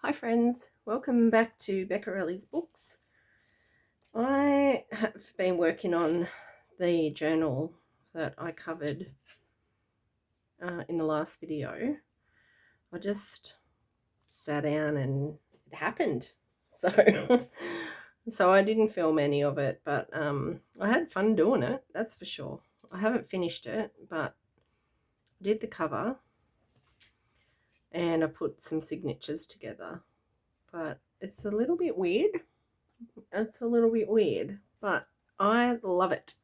Hi friends, welcome back to Beccarelli's Books. I have been working on the journal that I covered in the last video. I just sat down and it happened. So, so I didn't film any of it, but I had fun doing it, that's for sure. I haven't finished it, but I did the cover and I put some signatures together. But it's a little bit weird. But I love it.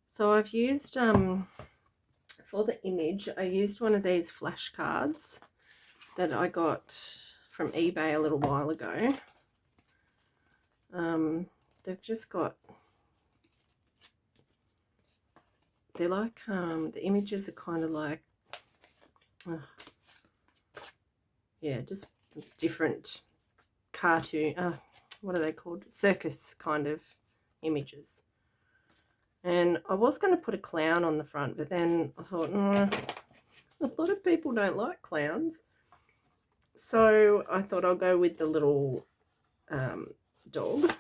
So I've used for the image, I used one of these flashcards that I got from eBay a little while ago. They've just got, they're like the images are kind of like yeah, just different cartoon what are they called, circus kind of images. And I was going to put a clown on the front, but then I thought a lot of people don't like clowns, so I thought I'll go with the little dog.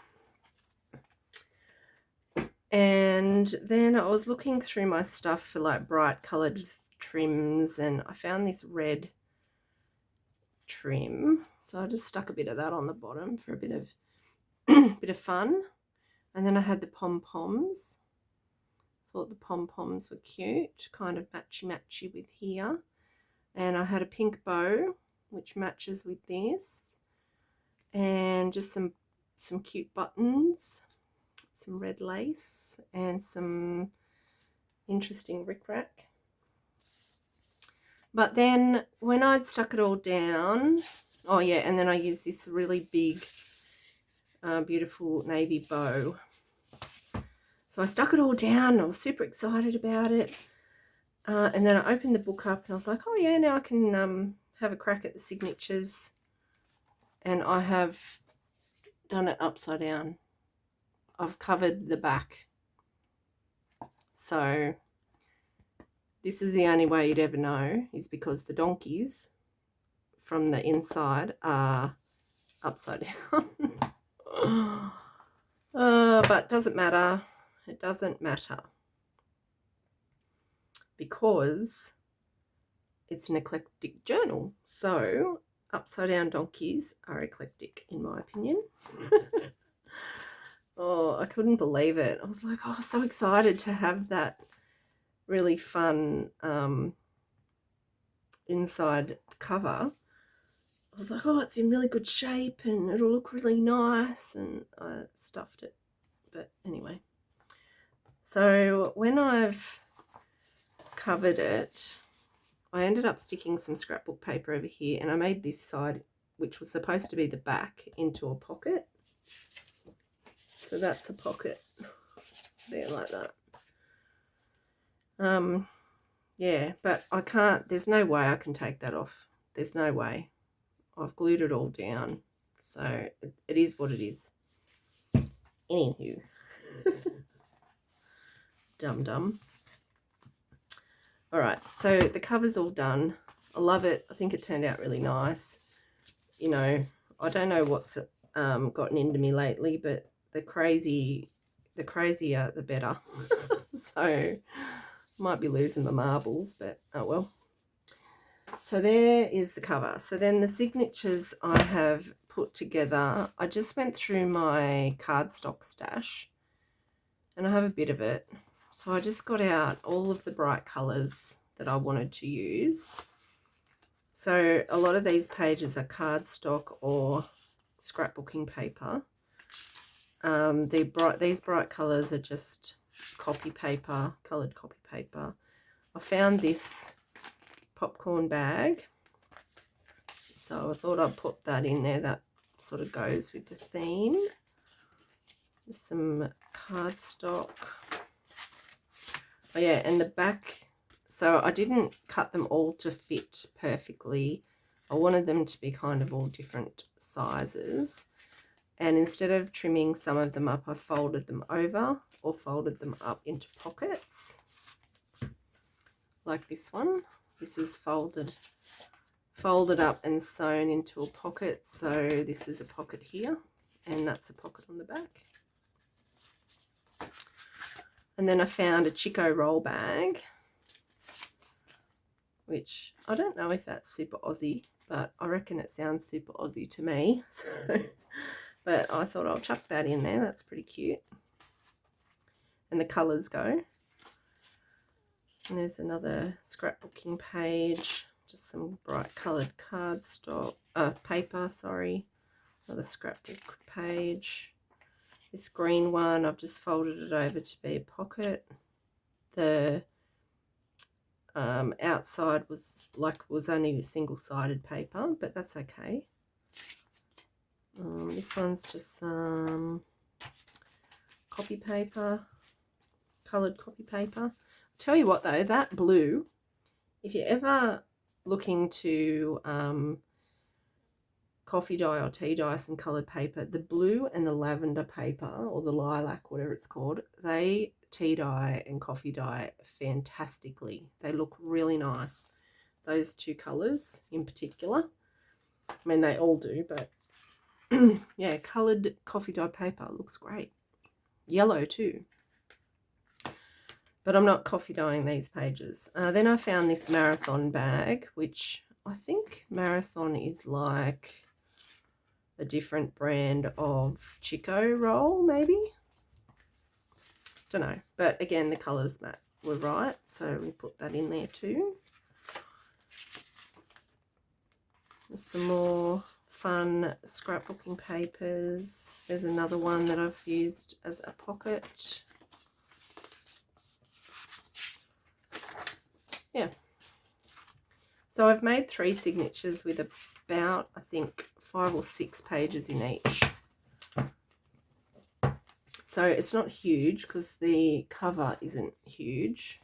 And then I was looking through my stuff for like bright coloured trims, and I found this red trim, so I just stuck a bit of that on the bottom for a bit of fun. And then I had the pom-poms. Thought the pom-poms were cute, kind of matchy with here. And I had a pink bow which matches with this, and just some cute buttons, some red lace, and some interesting rickrack. But then when I'd stuck it all down, oh yeah, and then I used this really big beautiful navy bow. So I stuck it all down, I was super excited about it, and then I opened the book up and I was like, oh yeah, now I can have a crack at the signatures. And I have done it upside down. I've covered the back. So this is the only way you'd ever know, is because the donkeys from the inside are upside down. But doesn't matter. It doesn't matter, because it's an eclectic journal. So upside down donkeys are eclectic, in my opinion. Oh, I couldn't believe it. I was like, oh, so excited to have that really fun inside cover. I was like, oh, it's in really good shape and it'll look really nice, and I stuffed it. But anyway, so when I've covered it, I ended up sticking some scrapbook paper over here, and I made this side, which was supposed to be the back, into a pocket. So that's a pocket there, like that. Yeah, but I can't, there's no way I can take that off. There's no way. I've glued it all down, so it is what it is. Anywho, dum. All right, so the cover's all done. I love it. I think it turned out really nice. You know, I don't know what's gotten into me lately, but the crazier the better. So might be losing the marbles, but oh well. So there is the cover. So then the signatures I have put together, I just went through my cardstock stash, and I have a bit of it. So I just got out all of the bright colours that I wanted to use. So a lot of these pages are cardstock or scrapbooking paper. These bright colours are just copy paper, coloured copy paper. I found this popcorn bag, so I thought I'd put that in there. That sort of goes with the theme. There's some cardstock. Oh yeah, and the back, so I didn't cut them all to fit perfectly. I wanted them to be kind of all different sizes, and instead of trimming some of them up, I folded them over or folded them up into pockets, like this one. This is folded folded up and sewn into a pocket. So this is a pocket here, and that's a pocket on the back. And then I found a Chico roll bag, which I don't know if that's super Aussie, but I reckon it sounds super Aussie to me. So, but I thought I'll chuck that in there. That's pretty cute. And the colours go. And there's another scrapbooking page, just some bright coloured cardstock, paper, sorry. Another scrapbook page. This green one, I've just folded it over to be a pocket. The outside was only single-sided paper, but that's okay. This one's just some copy paper, coloured copy paper. Tell you what though, that blue, if you're ever looking to coffee dye or tea dye some coloured paper, the blue and the lavender paper, or the lilac, whatever it's called, they tea dye and coffee dye fantastically. They look really nice, those two colours in particular. I mean, they all do, but yeah, coloured coffee dye paper looks great. Yellow too. But I'm not coffee dyeing these pages. Then I found this Marathon bag, which I think Marathon is like a different brand of Chico roll, maybe. Don't know. But again, the colours were right, so we put that in there too. There's some more fun scrapbooking papers. There's another one that I've used as a pocket. Yeah. So I've made 3 signatures with about, I think, 5 or 6 pages in each. So it's not huge because the cover isn't huge.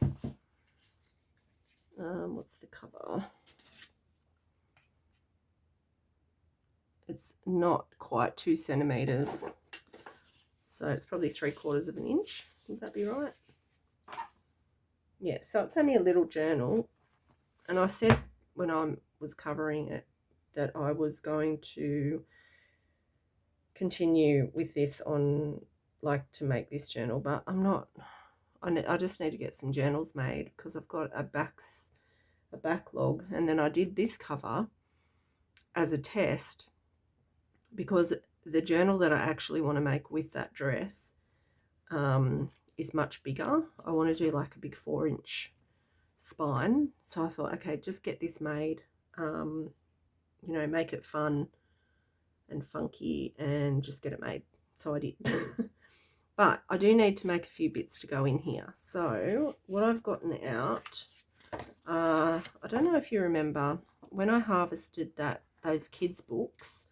What's the cover? It's not quite 2 centimeters. So it's probably 3/4 of an inch. Would that be right? Yeah, so it's only a little journal. And I said when I was covering it that I was going to continue with this on, like, to make this journal, but I'm not. I just need to get some journals made because I've got a backlog. And then I did this cover as a test because the journal that I actually want to make with that dress is much bigger. I want to do like a big 4-inch spine. So I thought, okay, just get this made, you know, make it fun and funky and just get it made. So I did. But I do need to make a few bits to go in here. So what I've gotten out, I don't know if you remember when I harvested those kids' books,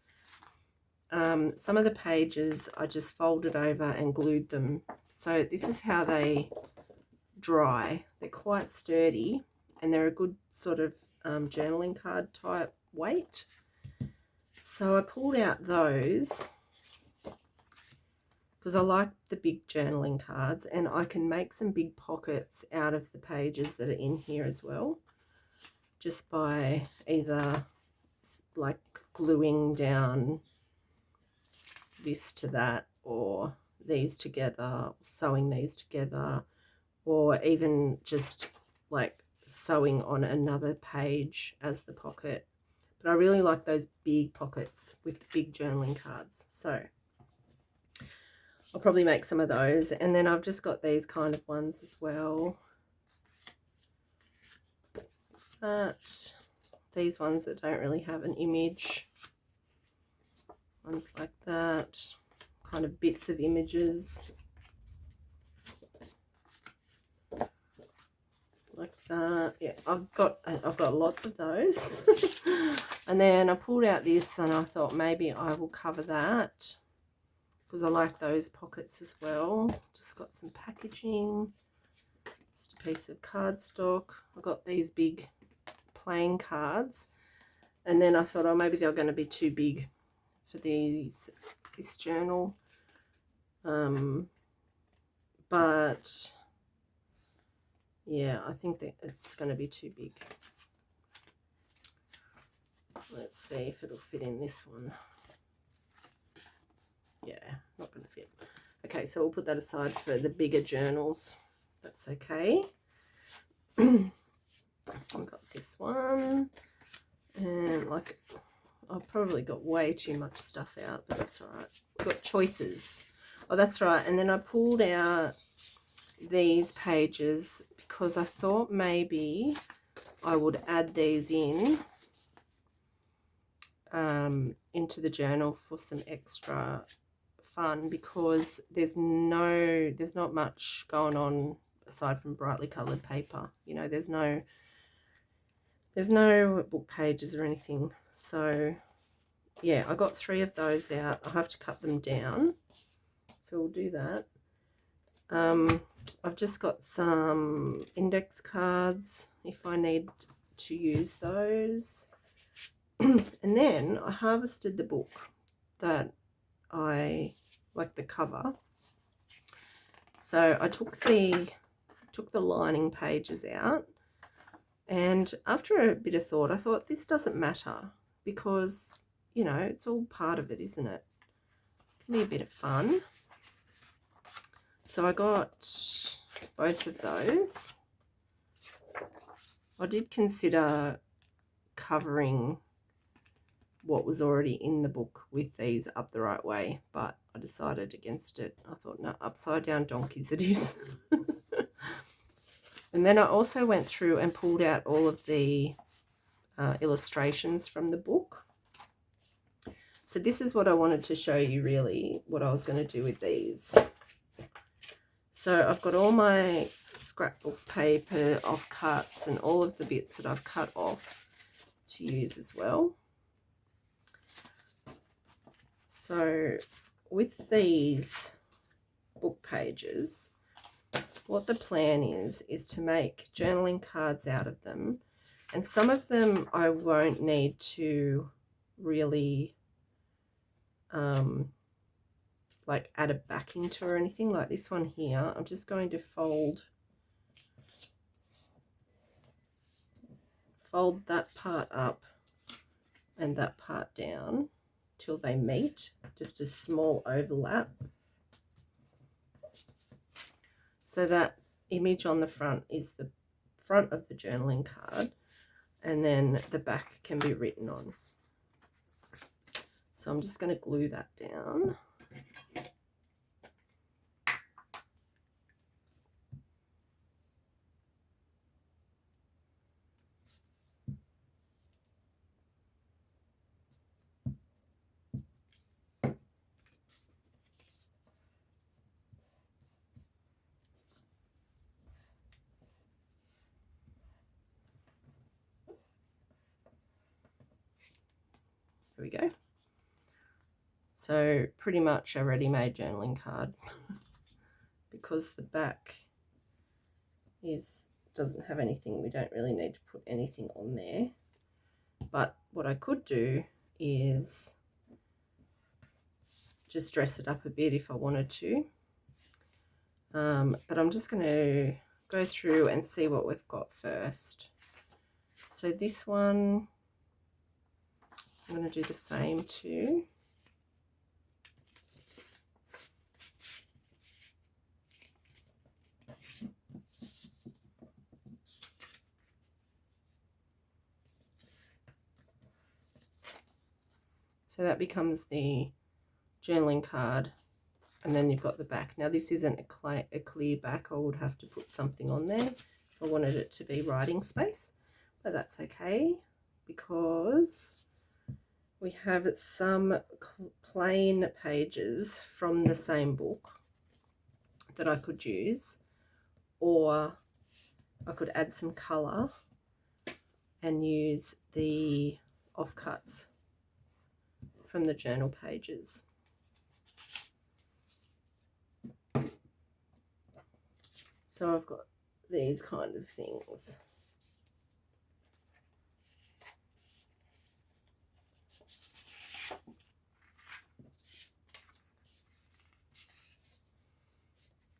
some of the pages I just folded over and glued them. So this is how they dry. They're quite sturdy and they're a good sort of journaling card type weight. So I pulled out those because I like the big journaling cards, and I can make some big pockets out of the pages that are in here as well, just by either like gluing down this to that, or these together, sewing these together, or even just like sewing on another page as the pocket. But I really like those big pockets with the big journaling cards, so I'll probably make some of those. And then I've just got these kind of ones as well. But these ones that don't really have an image. Ones like that. Kind of bits of images. Like that. Yeah, I've got lots of those. And then I pulled out this and I thought maybe I will cover that, because I like those pockets as well. Just got some packaging, just a piece of cardstock. I got these big plain cards, and then I thought, oh, maybe they're going to be too big for this journal. But yeah, I think that it's going to be too big. Let's see if it'll fit in this one. Yeah, not going to fit. Okay, so we'll put that aside for the bigger journals. That's okay. I've got this one, and like I've probably got way too much stuff out, but that's all right. I've got choices. Oh, that's right. And then I pulled out these pages because I thought maybe I would add these in into the journal for some extra fun, because there's not much going on aside from brightly colored paper. You know, there's no book pages or anything. So yeah, I got 3 of those out. I have to cut them down, so we'll do that. I've just got some index cards if I need to use those. And then I harvested the book that I like, the cover. So I took the lining pages out, and after a bit of thought, I thought this doesn't matter, because, you know, it's all part of it, isn't it? It can be a bit of fun. So I got both of those. I did consider covering what was already in the book with these up the right way, but I decided against it. I thought, no, upside down donkeys it is. And then I also went through and pulled out all of the illustrations from the book. So this is what I wanted to show you, really, what I was going to do with these. So I've got all my scrapbook paper offcuts and all of the bits that I've cut off to use as well. So with these book pages, what the plan is to make journaling cards out of them. And some of them I won't need to really like add a backing to or anything, like this one here. I'm just going to fold that part up and that part down till they meet, just a small overlap. So that image on the front is the front of the journaling card, and then the back can be written on. So I'm just going to glue that down. There we go. So pretty much a ready-made journaling card because the back doesn't have anything. We don't really need to put anything on there. But what I could do is just dress it up a bit if I wanted to. But I'm just going to go through and see what we've got first. So this one, I'm going to do the same too. So that becomes the journaling card, and then you've got the back. Now this isn't a clear back. I would have to put something on there if I wanted it to be writing space, but that's okay because we have some plain pages from the same book that I could use, or I could add some colour and use the offcuts from the journal pages. So I've got these kind of things.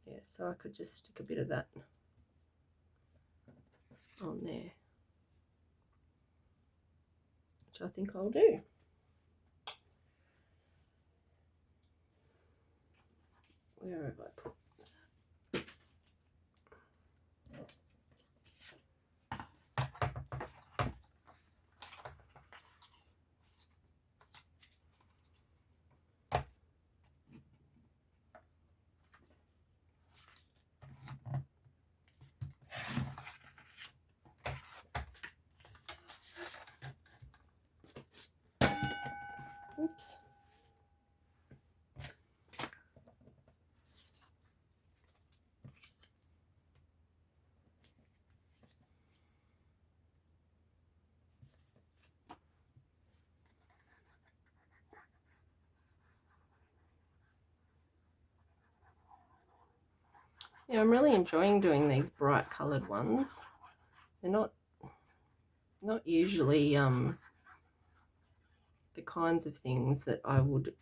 Yeah, so I could just stick a bit of that on there, which which I think I'll do. Where have I put? Oops. Yeah, I'm really enjoying doing these bright coloured ones. They're not usually the kinds of things that I would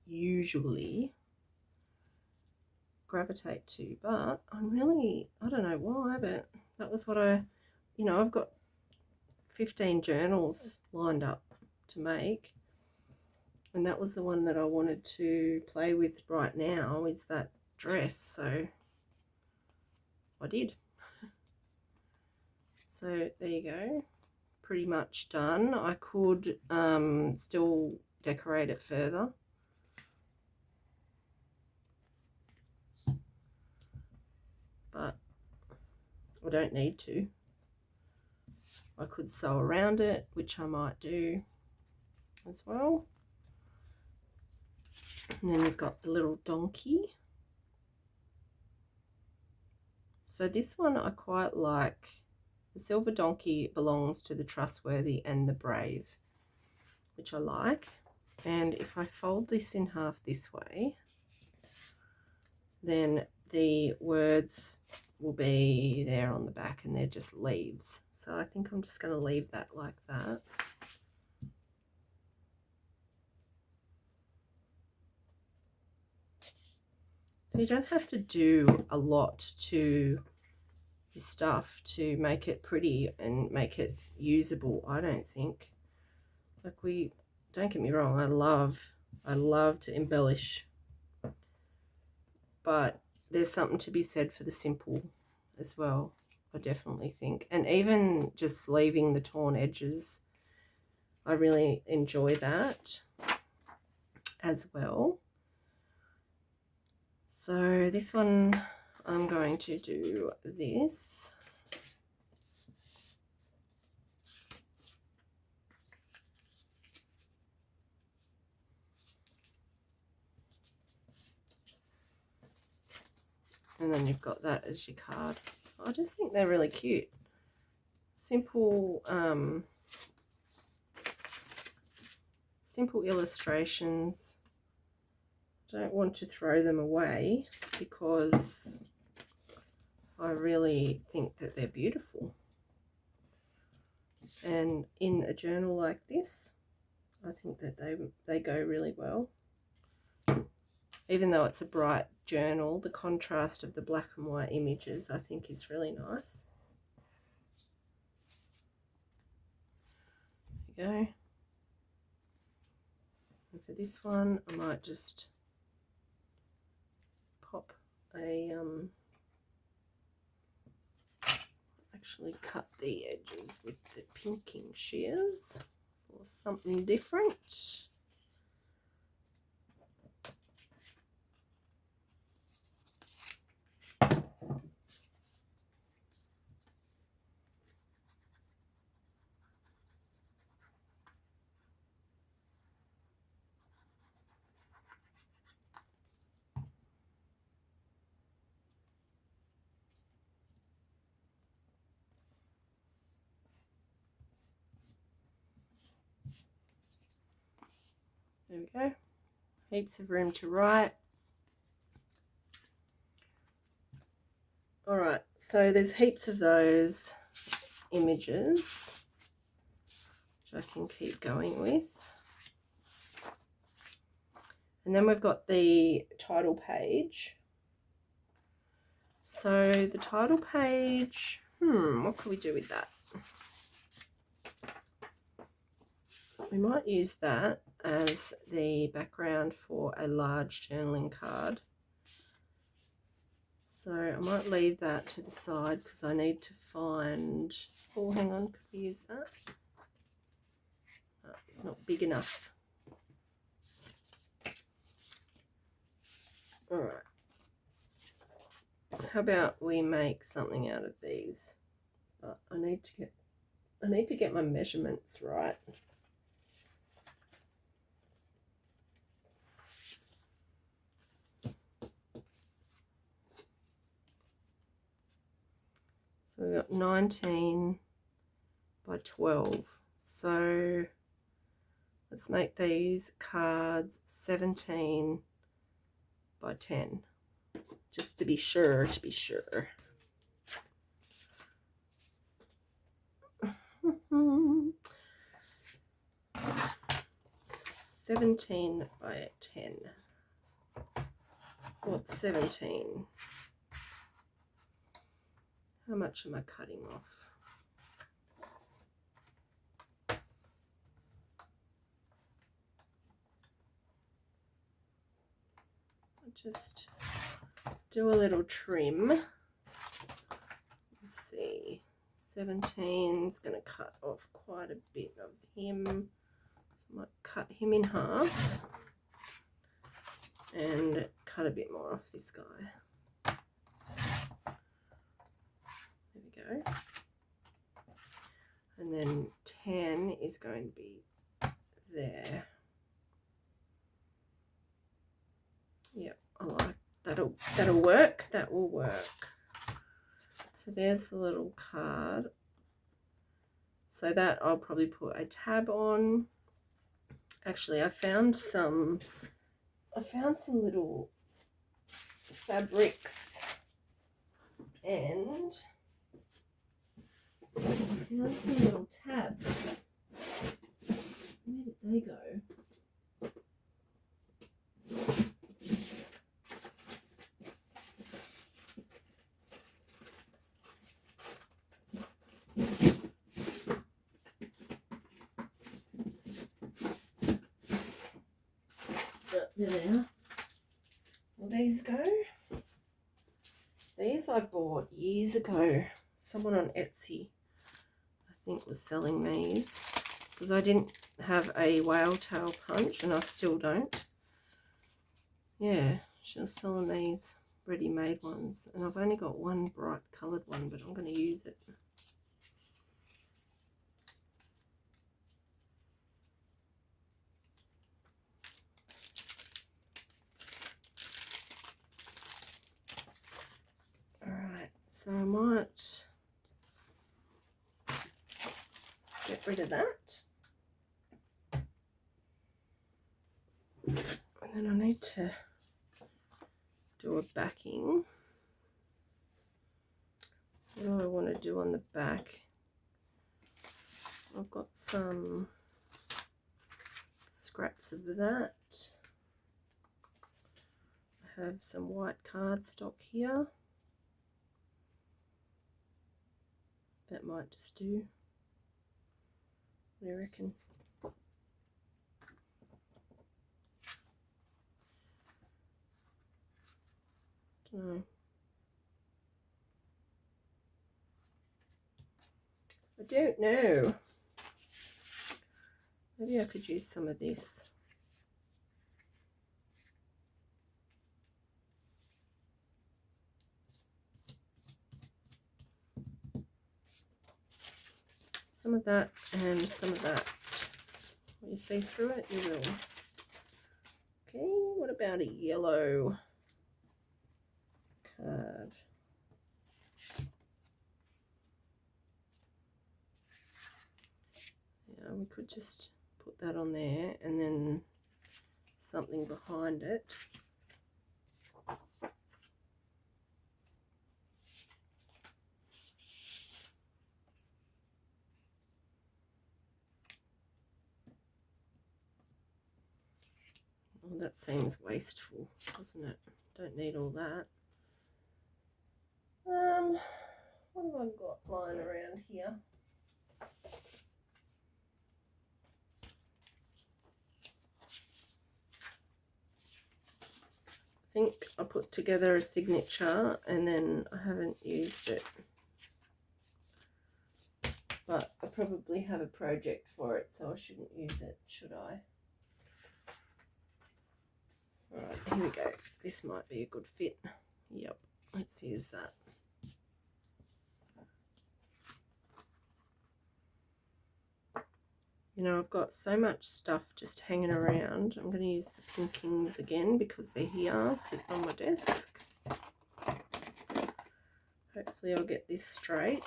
usually gravitate to, but I don't know why, but that was what I've got 15 journals lined up to make, and that was the one that I wanted to play with right now, is that dress, so I did. So there you go, pretty much done. I could still decorate it further, but I don't need to. I could sew around it, which I might do as well. And then you've got the little donkey. So this one I quite like. The silver donkey belongs to the trustworthy and the brave, which I like. And if I fold this in half this way, then the words will be there on the back, and they're just leaves. So I think I'm just going to leave that like that. So you don't have to do a lot to your stuff to make it pretty and make it usable, I don't think. Like, don't get me wrong, I love to embellish, but there's something to be said for the simple as well, I definitely think. And even just leaving the torn edges, I really enjoy that as well. So this one, I'm going to do this. And then you've got that as your card. I just think they're really cute. Simple, simple illustrations. Don't want to throw them away because I really think that they're beautiful. And in a journal like this, I think that they go really well. Even though it's a bright journal, the contrast of the black and white images I think is really nice. There you go. And for this one, I might just pop a actually cut the edges with the pinking shears for something different. There we go. Heaps of room to write. Alright, so there's heaps of those images, which I can keep going with. And then we've got the title page. So the title page, what can we do with that? we might use that as the background for a large journaling card. So I might leave that to the side because I need to find, oh, hang on, could we use that? Oh, it's not big enough. All right. How about we make something out of these? But I need to get my measurements right. So we've got 19 by 12. So let's make these cards 17 by 10. Just to be sure, 17 by 10. What's 17? How much am I cutting off? I'll just do a little trim. Let's see. 17 is going to cut off quite a bit of him. I might cut him in half and cut a bit more off this guy. There we go. And then 10 is going to be there. Yep, I like that'll work. That will work. So there's the little card. So that I'll probably put a tab on. Actually, I found some little fabrics and I found some little tabs. Where did they go? There they are. Will these go? These I bought years ago. Someone on Etsy, I think, was selling these because I didn't have a whale tail punch and I still don't. Yeah, she was selling these ready-made ones and I've only got one bright coloured one, but I'm going to use it. Alright, so I might get rid of that. And then I need to do a backing. What do I want to do on the back? I've got some scraps of that. I have some white cardstock here. That might just do. What do you reckon? No. I don't know. Maybe I could use some of this. Some of that and some of that. When you see through it, you will. Okay, what about a yellow card? Yeah, we could just put that on there and then something behind it. Well, that seems wasteful, doesn't it? Don't need all that. What have I got lying around here? think I put together a signature and then I haven't used it. But I probably have a project for it, so I shouldn't use it, should I? Alright, here we go. This might be a good fit. Yep, let's use that. You know, I've got so much stuff just hanging around. I'm going to use the pinkings again because they're here, sitting on my desk. Hopefully I'll get this straight.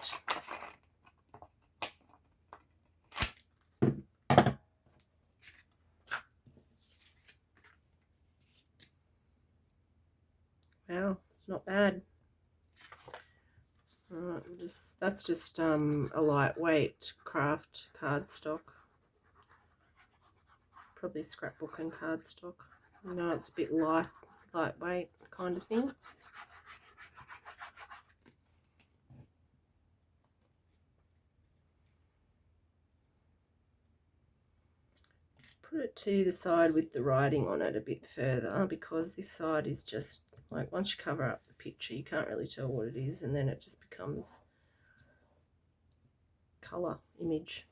Wow, not bad. Alright, that's just a lightweight craft cardstock. Probably scrapbook and cardstock. You know, it's a bit lightweight kind of thing. Put it to the side with the writing on it a bit further, because this side is just like, once you cover up the picture you can't really tell what it is, and then it just becomes colour image.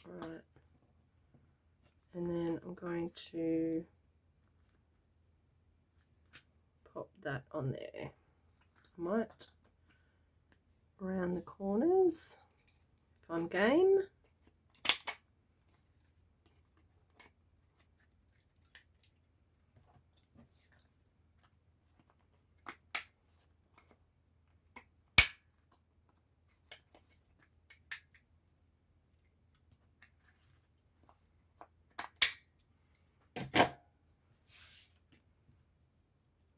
Alright, and then I'm going to pop that on there. I might around the corners if I'm game.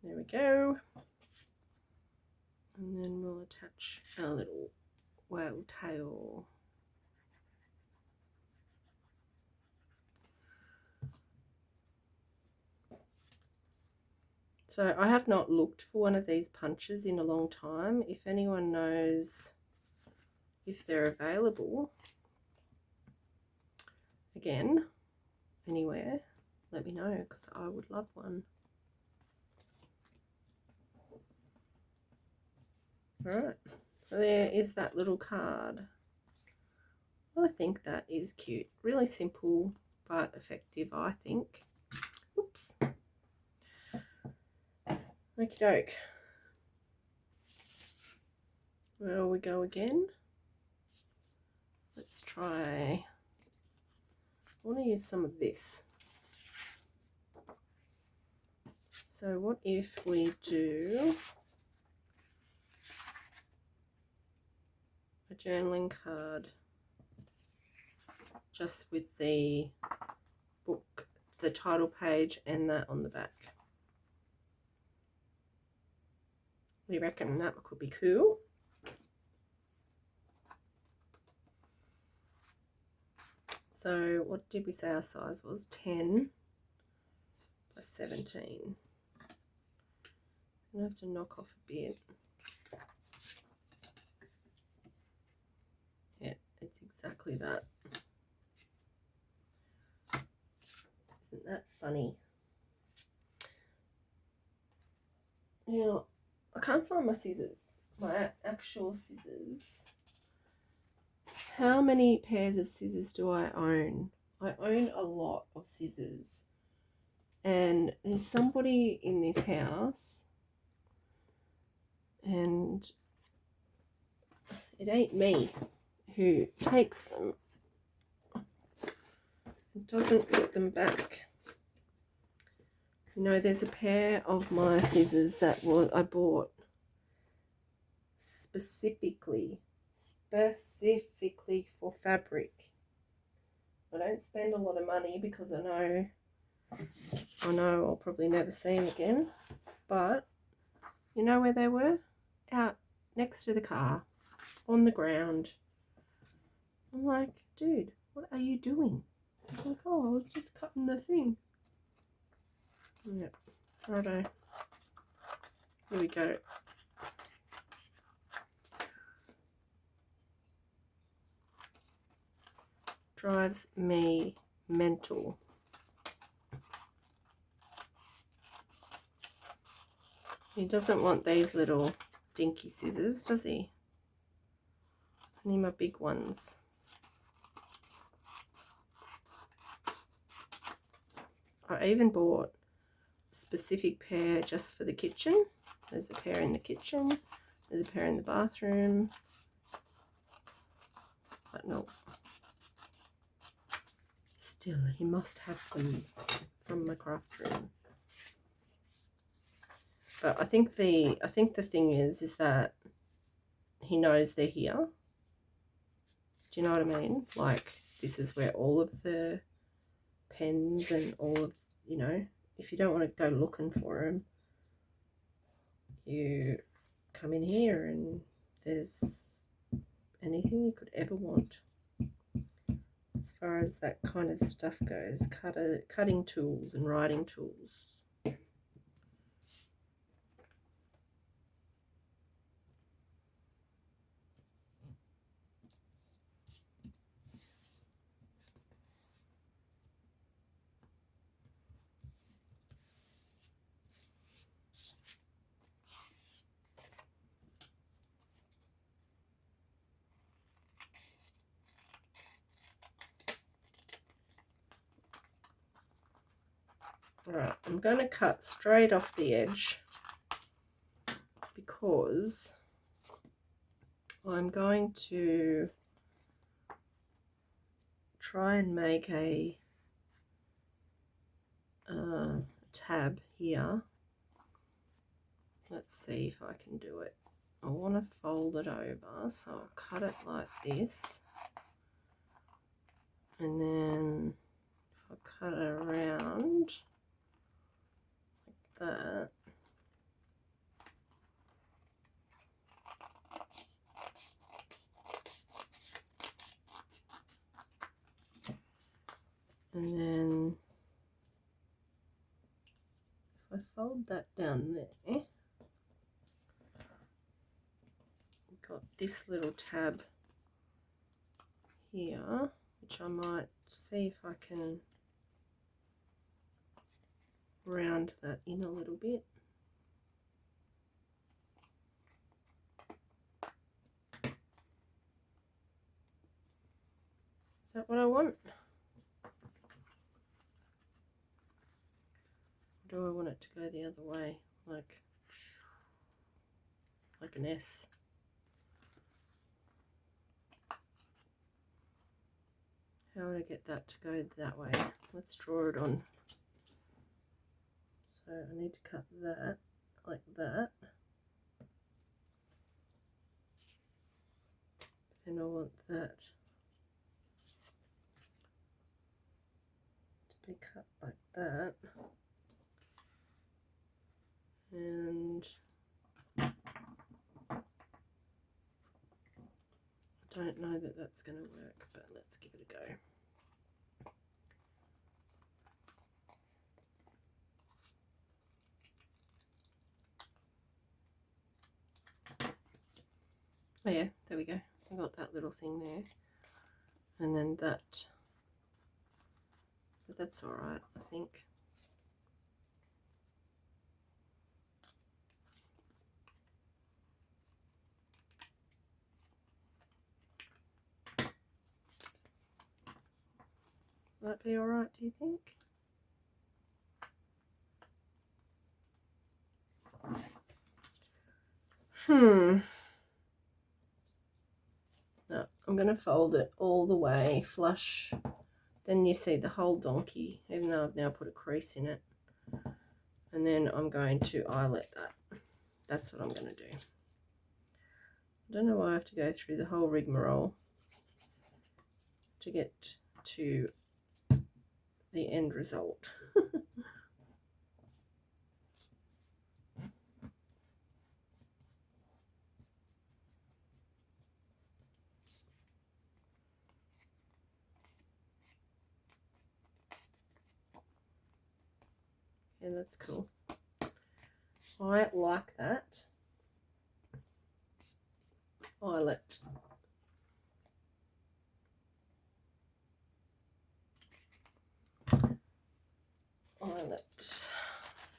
There we go. And then we'll attach our little whale tail. So I have not looked for one of these punches in a long time. If anyone knows if they're available, again, anywhere, let me know, because I would love one. Alright, so there is that little card. I think that is cute. Really simple but effective, I think. Oops. Okie doke. Well, we go again. Let's try. I want to use some of this. So what if we do a journaling card just with the book, the title page and that on the back? What do you reckon? That could be cool. So what did we say our size was? 10 by 17. I'm going to have to knock off a bit. Yeah, it's exactly that. Isn't that funny? Now, I can't find my scissors, my actual scissors. How many pairs of scissors do I own? I own a lot of scissors. And there's somebody in this house, and it ain't me, who takes them and doesn't put them back. You know, there's a pair of my scissors that I bought specifically for fabric. I don't spend a lot of money because I know I'll probably never see them again. But you know where they were? Out next to the car, on the ground. I'm like, dude, what are you doing? He's like, oh, I was just cutting the thing. Yep, righto. Here we go. drives me mental. He doesn't want these little dinky scissors, does he? I need my big ones. I even bought a specific pair just for the kitchen. There's a pair in the kitchen. There's a pair in the bathroom. But no. Still, he must have them from my craft room. But I think the thing is that he knows they're here. Do you know what I mean? Like, this is where all of the pens and all of, you know, if you don't want to go looking for them, you come in here and there's anything you could ever want as far as that kind of stuff goes. Cutting tools and writing tools. Alright, I'm going to cut straight off the edge because I'm going to try and make a tab here. Let's see if I can do it. I want to fold it over, so I'll cut it like this, and then if I cut it around like that, and then if I fold that down there, I've got this little tab here, which I might see if I can round that in a little bit. Is that what I want? Or do I want it to go the other way, like an S? How would I get that to go that way? Let's draw it on. So I need to cut that like that. Then I want that to be cut like that. And I don't know that that's going to work, but let's give it a go. Oh yeah, there we go. I got that little thing there. And then that, but that's all right, I think. Will that be all right, do you think? No, I'm going to fold it all the way flush. Then you see the whole donkey, even though I've now put a crease in it. And then I'm going to eyelet that. That's what I'm going to do. I don't know why I have to go through the whole rigmarole to get to the end result. Yeah, that's cool. I like that. Eyelet.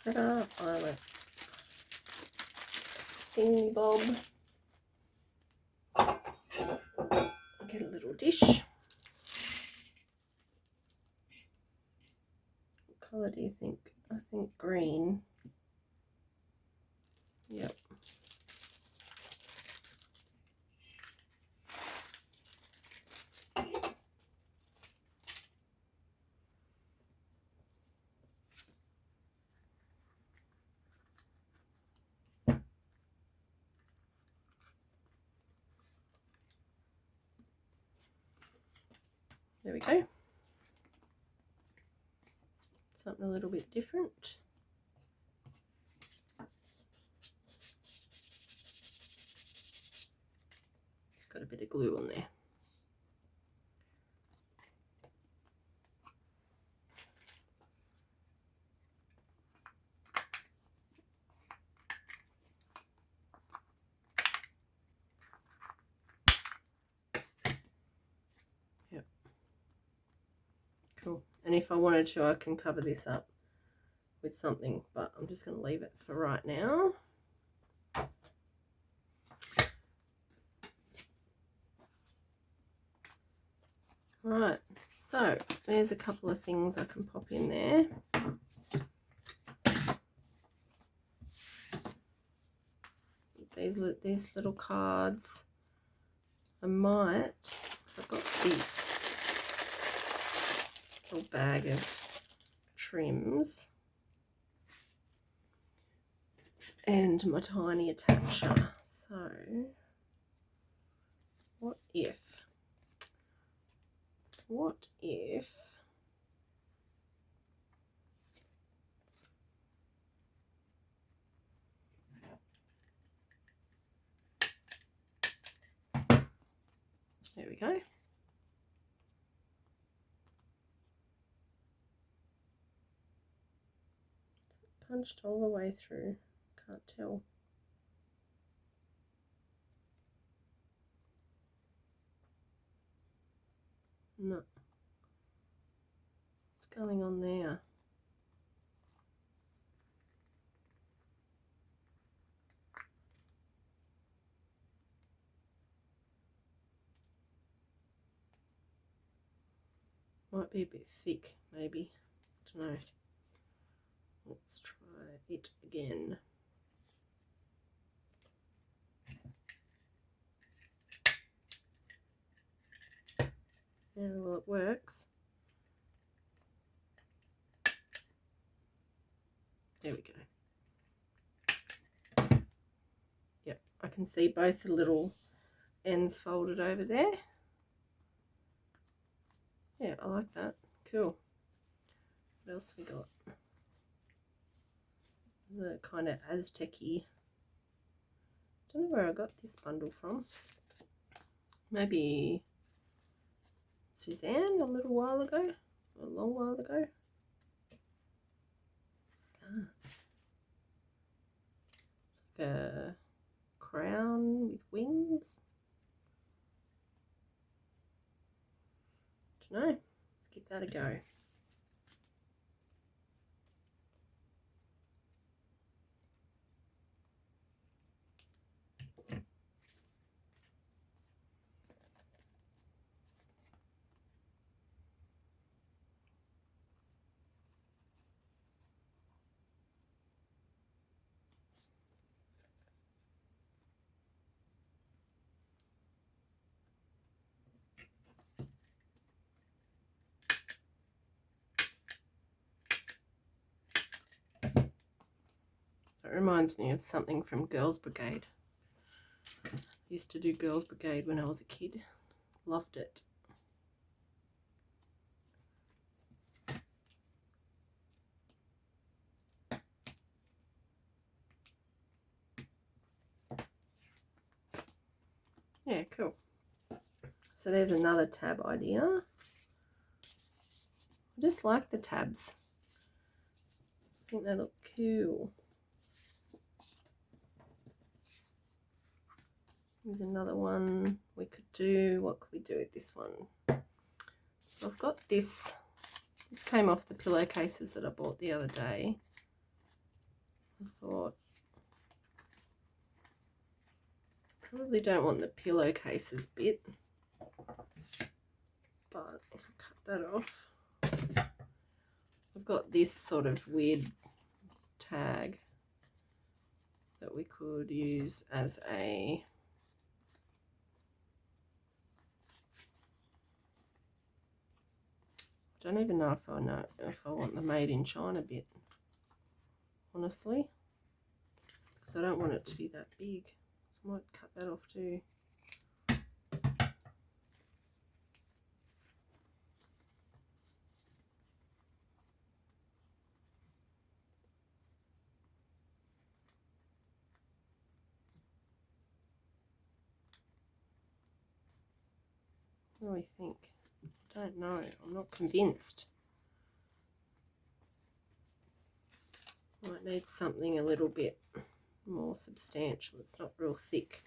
Critter Island thingy bob. I'll get a little dish. What colour do you think? I think green. Yep. There we go. Something a little bit different. It's got a bit of glue on there. Yep. Cool. And if I wanted to, I can cover this up with something, but I'm just going to leave it for right now. Right, so there's a couple of things I can pop in there. These little cards. I might, I've got this little bag of trims and my tiny attacher. So what if there we go. Punched all the way through, can't tell. No. What's going on there? Might be a bit thick, maybe. I don't know. Let's try it again. Yeah, well, it works. There we go. Yep, I can see both the little ends folded over there. Yeah, I like that. Cool. What else we got? The kind of Aztec-y. Don't know where I got this bundle from. Maybe Suzanne a little while ago, a long while ago. What's that? It's like a crown with wings. Don't know. Let's give that a go. It reminds me of something from Girls Brigade. I used to do Girls Brigade when I was a kid. Loved it. Yeah, cool. So there's another tab idea. I just like the tabs. I think they look cool. Here's another one we could do. What could we do with this one? So I've got this. This came off the pillowcases that I bought the other day. I thought probably don't want the pillowcases bit, but if I cut that off, I've got this sort of weird tag that we could use as a I don't even know if I want the made in China bit, honestly, because I don't want it to be that big. So I might cut that off too. What do we think? I don't know. I'm not convinced. Might need something a little bit more substantial. It's not real thick.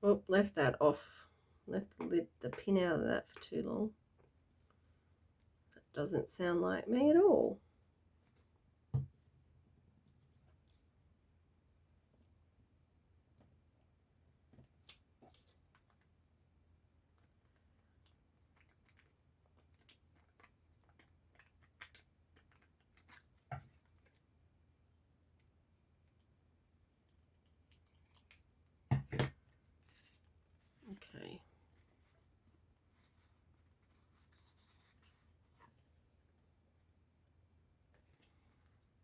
Oh, left that off. Left the pin out of that for too long. That doesn't sound like me at all. Okay.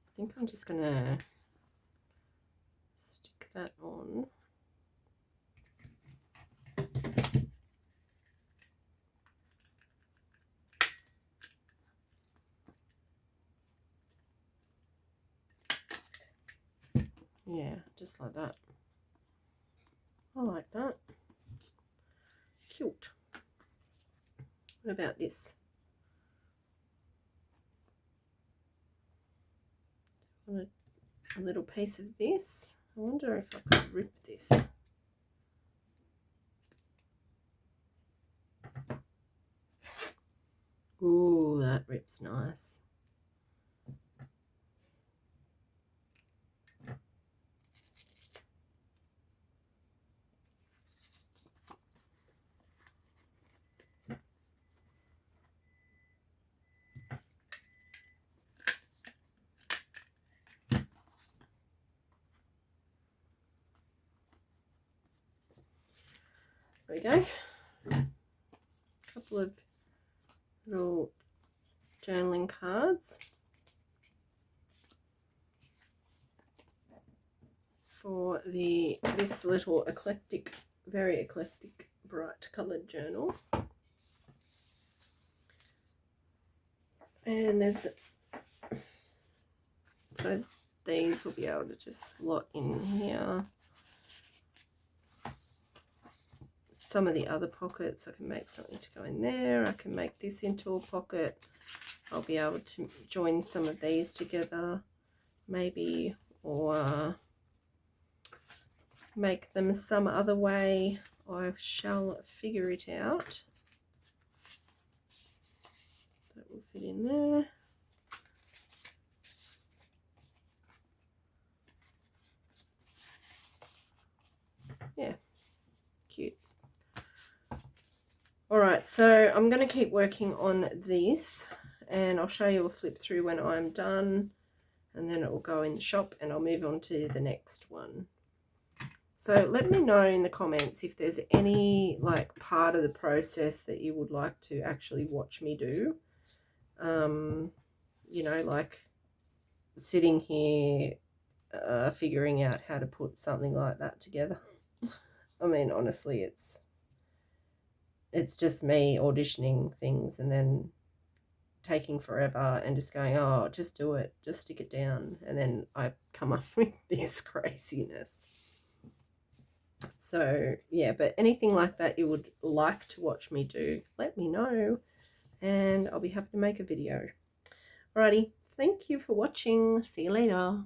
I think I'm just gonna stick that on. Yeah, just like that. I like that. Cute. What about this? Want a little piece of this? I wonder if I could rip this. Ooh, that rips nice. There we go. A couple of little journaling cards for this little very eclectic, bright coloured journal. And there's, so these will be able to just slot in here. Some of the other pockets, I can make something to go in there. I can make this into a pocket. I'll be able to join some of these together, maybe, or make them some other way. I shall figure it out. That will fit in there. Yeah, cute. All right, so I'm going to keep working on this, and I'll show you a flip through when I'm done, and then it will go in the shop, and I'll move on to the next one. So let me know in the comments if there's any like part of the process that you would like to actually watch me do. You know, like sitting here figuring out how to put something like that together. I mean, honestly, it's just me auditioning things and then taking forever and just going, oh, just do it, just stick it down, and then I come up with this craziness. So yeah, but anything like that you would like to watch me do, let me know, and I'll be happy to make a video. Alrighty, thank you for watching. See you later.